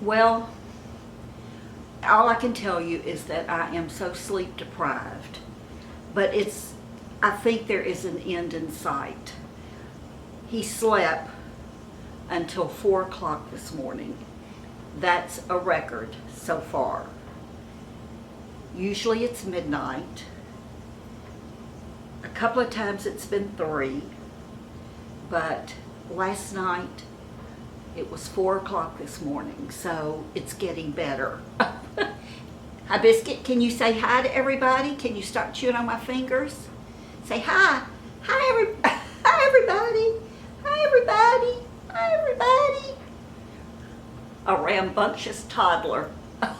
Well, all I can tell you is that I am so sleep deprived, but I think there is an end in sight. He slept until 4 o'clock this morning. That's a record so far. Usually it's midnight. A couple of times it's been 3, but last night it was 4 o'clock this morning, so it's getting better. Hi, Biscuit, can you say hi to everybody? Can you stop chewing on my fingers? Say hi. Hi, hi everybody. Hi, everybody. Hi, everybody. A rambunctious toddler.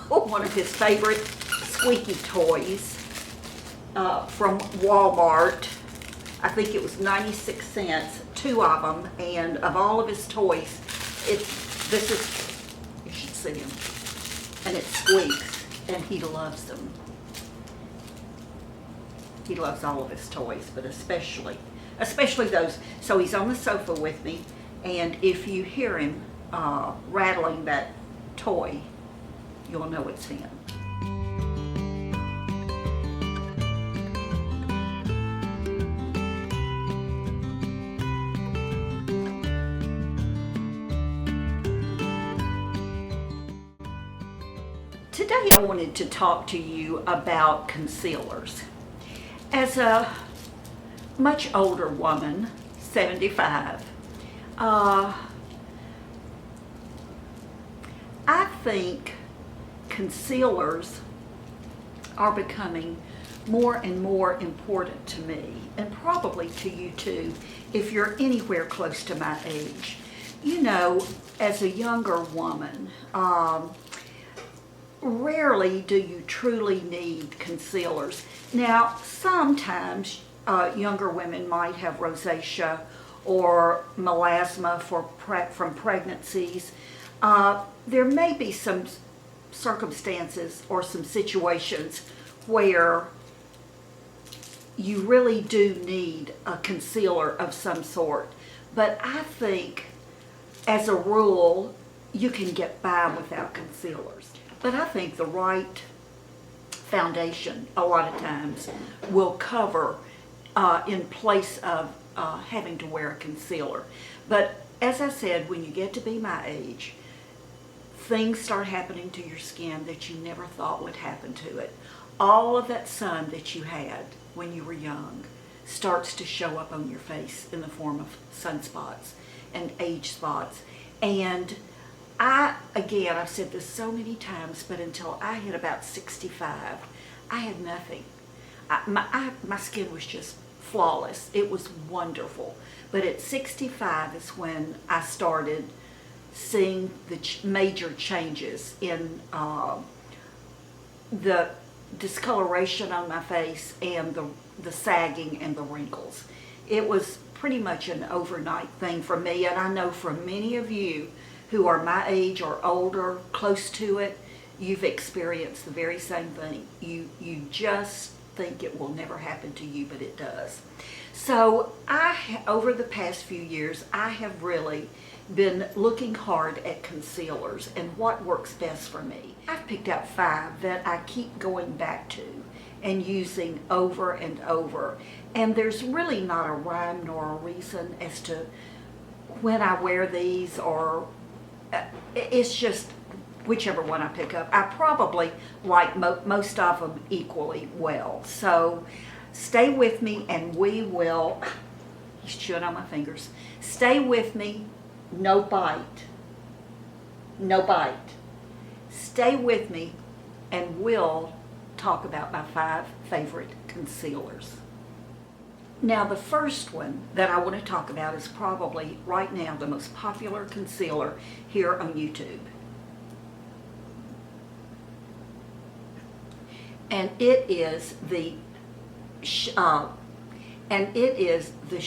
One of his favorite squeaky toys from Walmart. I think it was 96 cents, 2 of them, and of all of his toys, this is, you should see him, and it squeaks, and he loves them. He loves all of his toys, but especially those. So he's on the sofa with me, and if you hear him rattling that toy, you'll know it's him. Today I wanted to talk to you about concealers. As a much older woman, 75, I think concealers are becoming more and more important to me, and probably to you too, if you're anywhere close to my age. You know, as a younger woman, rarely do you truly need concealers. Now, sometimes younger women might have rosacea or melasma from pregnancies. There may be some circumstances or some situations where you really do need a concealer of some sort. But I think, as a rule, you can get by without concealers. But I think the right foundation, a lot of times, will cover in place of having to wear a concealer. But as I said, when you get to be my age, things start happening to your skin that you never thought would happen to it. All of that sun that you had when you were young starts to show up on your face in the form of sunspots and age spots. And I've said this so many times, but until I hit about 65, I had nothing. My skin was just flawless. It was wonderful. But at 65 is when I started seeing the major changes in the discoloration on my face and the sagging and the wrinkles. It was pretty much an overnight thing for me, and I know for many of you who are my age or older, close to it, you've experienced the very same thing. You just think it will never happen to you, but it does. So over the past few years, I have really been looking hard at concealers and what works best for me. I've picked out 5 that I keep going back to and using over and over. And there's really not a rhyme nor a reason as to when I wear these, or it's just whichever one I pick up. I probably like most of them equally well. So stay with me and we will, he's chewing on my fingers. Stay with me, no bite. No bite. Stay with me and we'll talk about my 5 favorite concealers. Now, the first one that I want to talk about is probably right now the most popular concealer here on YouTube. And it is the Sharp, and it is the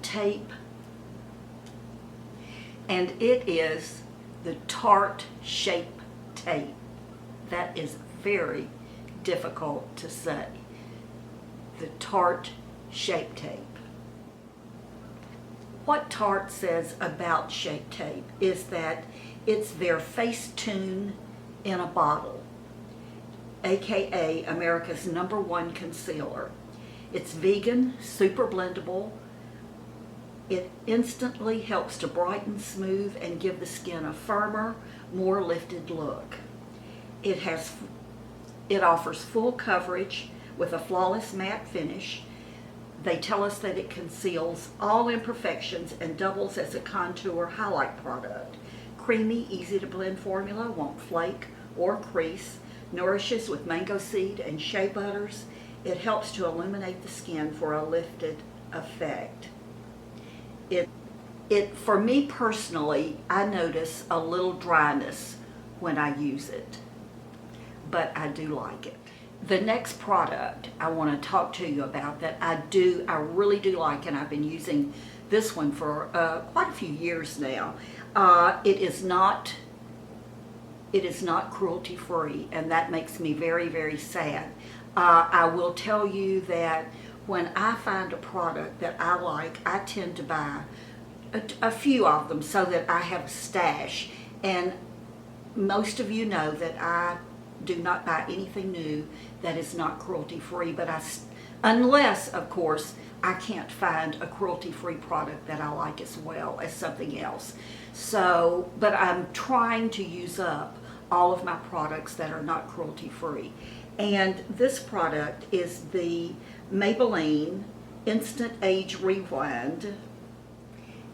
Tape, and it is the Tarte Shape Tape. That is very difficult to say. The Tarte Shape Tape. What Tarte says about Shape Tape is that it's their Facetune in a bottle, aka America's #1 concealer. It's vegan, super blendable. It instantly helps to brighten, smooth, and give the skin a firmer, more lifted look. It offers full coverage with a flawless matte finish. They tell us that it conceals all imperfections and doubles as a contour highlight product. Creamy, easy to blend formula, won't flake or crease, nourishes with mango seed and shea butters. It helps to illuminate the skin for a lifted effect. For me personally, I notice a little dryness when I use it, but I do like it. The next product I want to talk to you about that I really do like, and I've been using this one for quite a few years now. It is not cruelty free, and that makes me very, very sad. I will tell you that when I find a product that I like, I tend to buy a few of them so that I have a stash. And most of you know that I do not buy anything new that is not cruelty free, but unless of course I can't find a cruelty free product that I like as well as something else. So, but I'm trying to use up all of my products that are not cruelty free. And this product is the Maybelline Instant Age Rewind,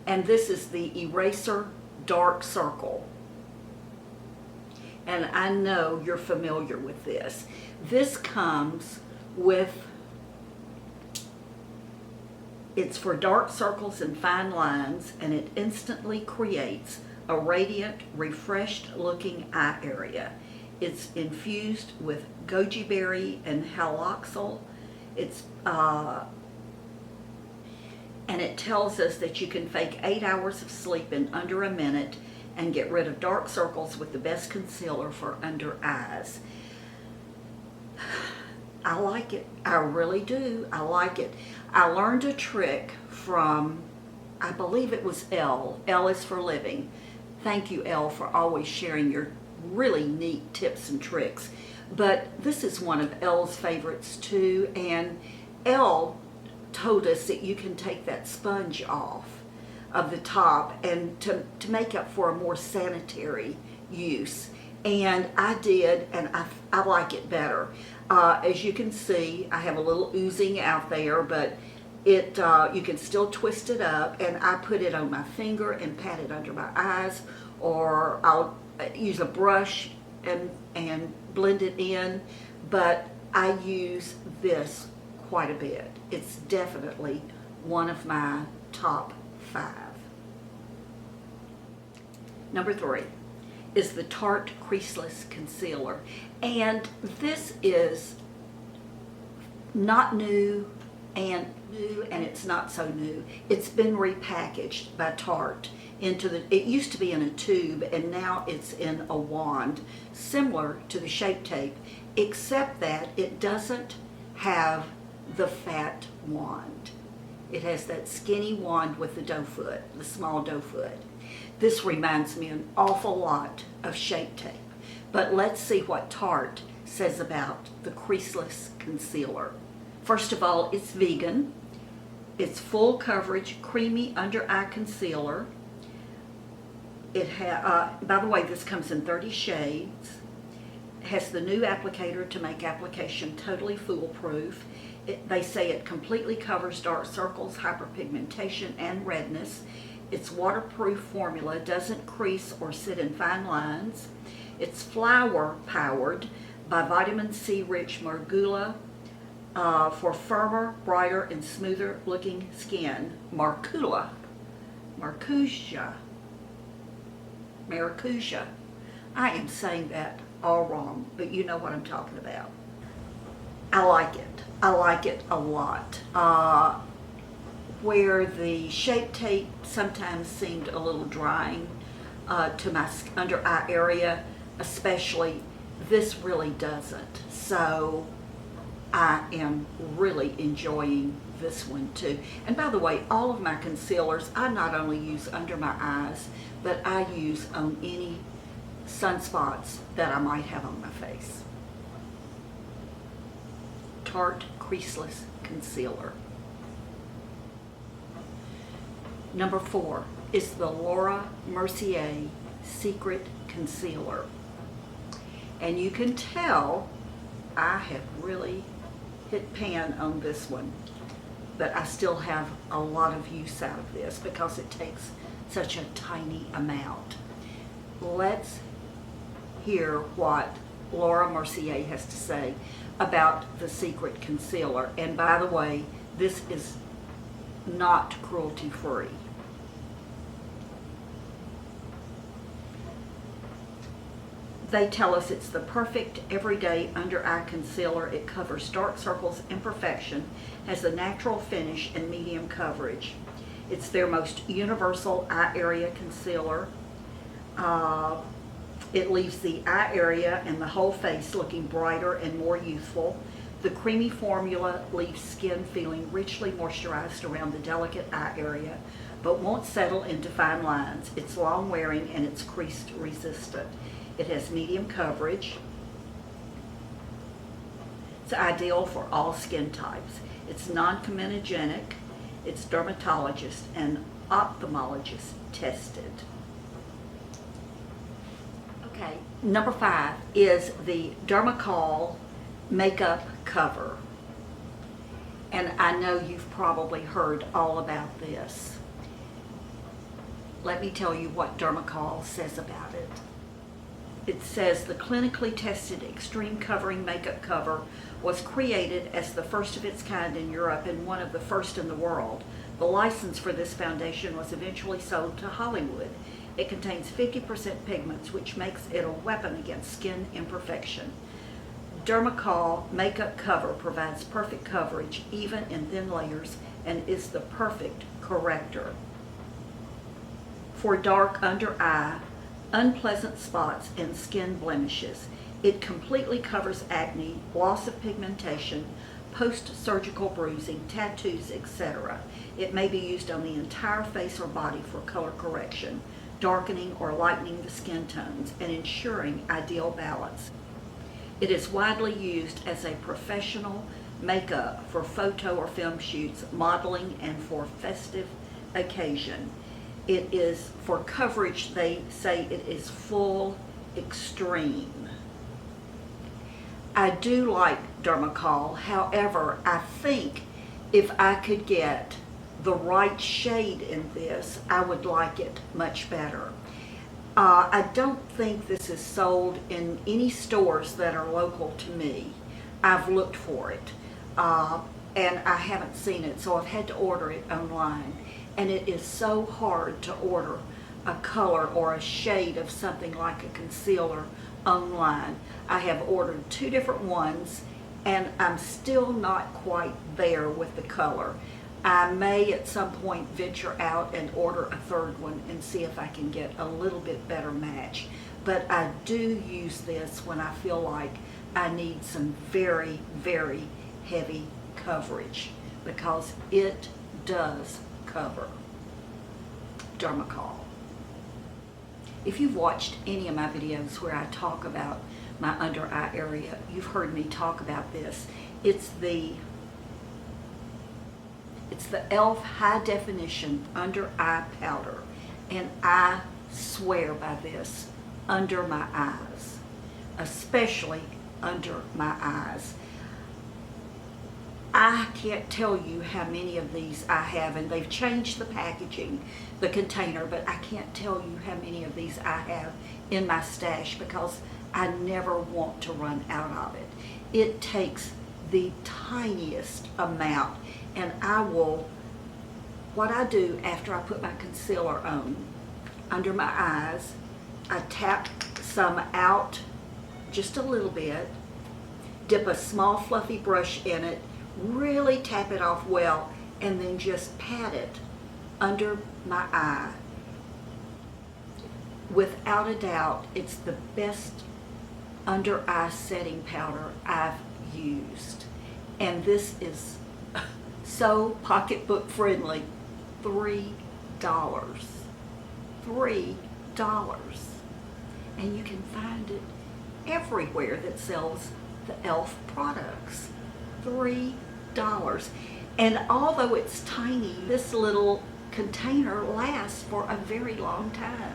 and this is the Eraser Dark Circle. And I know you're familiar with this. This comes with, it's for dark circles and fine lines, and it instantly creates a radiant, refreshed looking eye area. It's infused with goji berry and haloxyl. And it tells us that you can fake 8 hours of sleep in under a minute and get rid of dark circles with the best concealer for under eyes. I like it. I really do. I like it. I learned a trick from, I believe it was Elle. Elle is for living. Thank you, Elle, for always sharing your really neat tips and tricks. But this is one of Elle's favorites too, and Elle told us that you can take that sponge off of the top and to make up for a more sanitary use. And I did, and I like it better. As you can see, I have a little oozing out there, but you can still twist it up, and I put it on my finger and pat it under my eyes, or I'll use a brush and blend it in, but I use this quite a bit. It's definitely one of my top 5. Number 3 is the Tarte Creaseless Concealer, and this is not new and it's not so new. It's been repackaged by Tarte it used to be in a tube, and now it's in a wand, similar to the Shape Tape, except that it doesn't have the fat wand. It has that skinny wand with the doe foot, the small doe foot. This reminds me an awful lot of Shape Tape. But let's see what Tarte says about the Creaseless Concealer. First of all, it's vegan. It's full coverage, creamy under eye concealer. By the way, this comes in 30 shades. It has the new applicator to make application totally foolproof. They say it completely covers dark circles, hyperpigmentation, and redness. Its waterproof formula doesn't crease or sit in fine lines. It's flower powered by vitamin C rich margula for firmer, brighter, and smoother looking skin. Maracuja. I am saying that all wrong, but you know what I'm talking about. I like it. I like it a lot. Where the Shape Tape sometimes seemed a little drying to my under eye area, especially, this really doesn't. So I am really enjoying this one too. And by the way, all of my concealers, I not only use under my eyes, but I use on any sunspots that I might have on my face. Tarte Creaseless Concealer. Number 4 is the Laura Mercier Secret Concealer. And you can tell I have really hit pan on this one, but I still have a lot of use out of this because it takes such a tiny amount. Let's hear what Laura Mercier has to say about the Secret Concealer. And by the way, this is not cruelty free. They tell us it's the perfect everyday under eye concealer. It covers dark circles, imperfection, has a natural finish and medium coverage. It's their most universal eye area concealer. It leaves the eye area and the whole face looking brighter and more youthful. The creamy formula leaves skin feeling richly moisturized around the delicate eye area, but won't settle into fine lines. It's long wearing and it's crease resistant. It has medium coverage. It's ideal for all skin types. It's non-comedogenic. It's dermatologist and ophthalmologist tested. Okay, number 5 is the Derma makeup cover. And I know you've probably heard all about this. Let me tell you what Derma says about it. It says the clinically tested extreme covering makeup cover was created as the first of its kind in Europe and one of the first in the world. The license for this foundation was eventually sold to Hollywood. It contains 50% pigments, which makes it a weapon against skin imperfection. Derma makeup cover provides perfect coverage, even in thin layers, and is the perfect corrector for dark under eye, unpleasant spots, and skin blemishes. It completely covers acne, loss of pigmentation, post-surgical bruising, tattoos, etc. It may be used on the entire face or body for color correction, darkening or lightening the skin tones, and ensuring ideal balance. It is widely used as a professional makeup for photo or film shoots, modeling, and for festive occasion. It is for coverage, they say it is full extreme. I do like Derma, however, I think if I could get the right shade in this, I would like it much better. I don't think this is sold in any stores that are local to me. I've looked for it, and I haven't seen it, so I've had to order it online. And it is so hard to order a color or a shade of something like a concealer online. I have ordered 2 different ones, and I'm still not quite there with the color. I may at some point venture out and order a 3rd one and see if I can get a little bit better match. But I do use this when I feel like I need some very, very heavy coverage, because it does cover. Derma. If you've watched any of my videos where I talk about my under eye area, you've heard me talk about this. It's the e.l.f. High Definition Under Eye Powder, and I swear by this under my eyes, especially under my eyes. I can't tell you how many of these I have, and they've changed the packaging, the container, but I can't tell you how many of these I have in my stash because I never want to run out of it. It takes the tiniest amount, and what I do after I put my concealer on under my eyes, I tap some out just a little bit, dip a small fluffy brush in it, really tap it off well, and then just pat it under my eye. Without a doubt, it's the best under eye setting powder I've used, and this is so pocketbook friendly. $3. $3. And you can find it everywhere that sells the e.l.f. products. $3. And although it's tiny, this little container lasts for a very long time.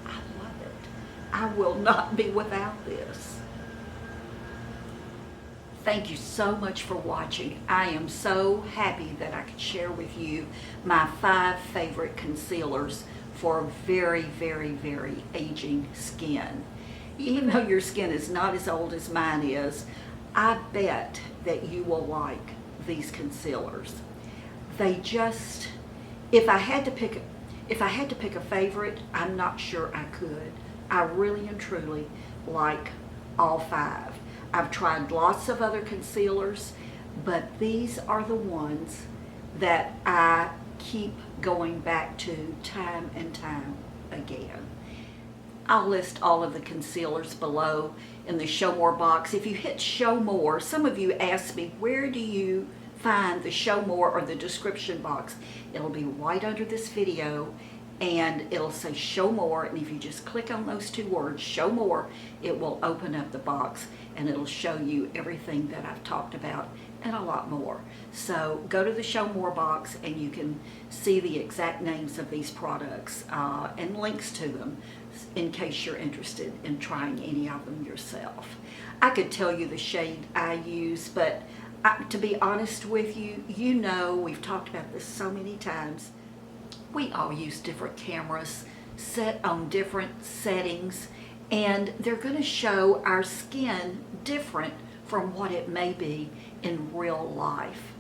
I love it. I will not be without this. Thank you so much for watching. I am so happy that I could share with you my 5 favorite concealers for very, very, very aging skin. Even though your skin is not as old as mine is, I bet that you will like these concealers. They just, if I had to pick a favorite, I'm not sure I could. I really and truly like all 5. I've tried lots of other concealers, but these are the ones that I keep going back to time and time again. I'll list all of the concealers below in the Show More box. If you hit Show More, some of you asked me, where do you find the Show More or the description box? It'll be right under this video, and it'll say Show More, and if you just click on those 2 words, Show More, it will open up the box and it'll show you everything that I've talked about and a lot more. So go to the Show More box and you can see the exact names of these products and links to them in case you're interested in trying any of them yourself. I could tell you the shade I use, but to be honest with you, you know, we've talked about this so many times. We all use different cameras set on different settings, and they're going to show our skin different from what it may be in real life.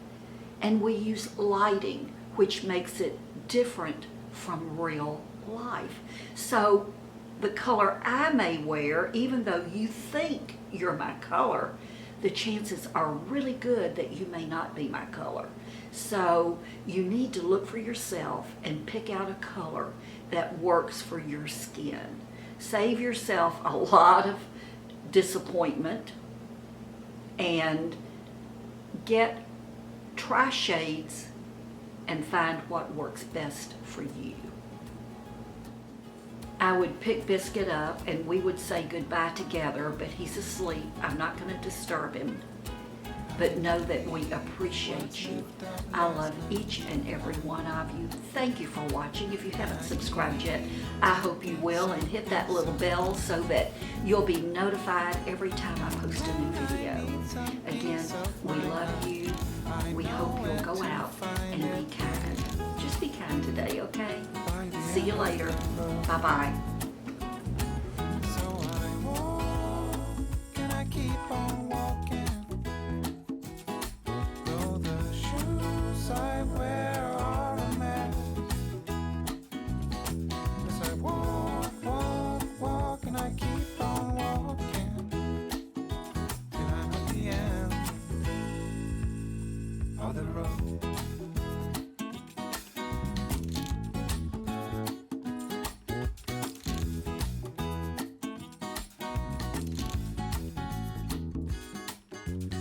And we use lighting, which makes it different from real life. So the color I may wear, even though you think you're my color, the chances are really good that you may not be my color. So you need to look for yourself and pick out a color that works for your skin. Save yourself a lot of disappointment and try shades and find what works best for you. I would pick Biscuit up and we would say goodbye together, but he's asleep. I'm not going to disturb him. But know that we appreciate you. I love each and every one of you. Thank you for watching. If you haven't subscribed yet, I hope you will, and hit that little bell so that you'll be notified every time I post a new video. Again, we love you. We hope you'll go out and be kind. Just be kind today, okay? See you later. Bye-bye. The road.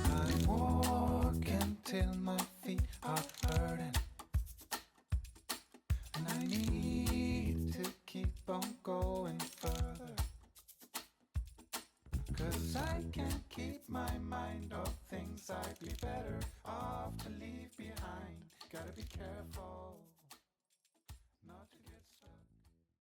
I walk until my feet are hurting, and I need to keep on going further, 'cause I can't keep my mind off things I'd be better off to leave behind. Gotta be careful.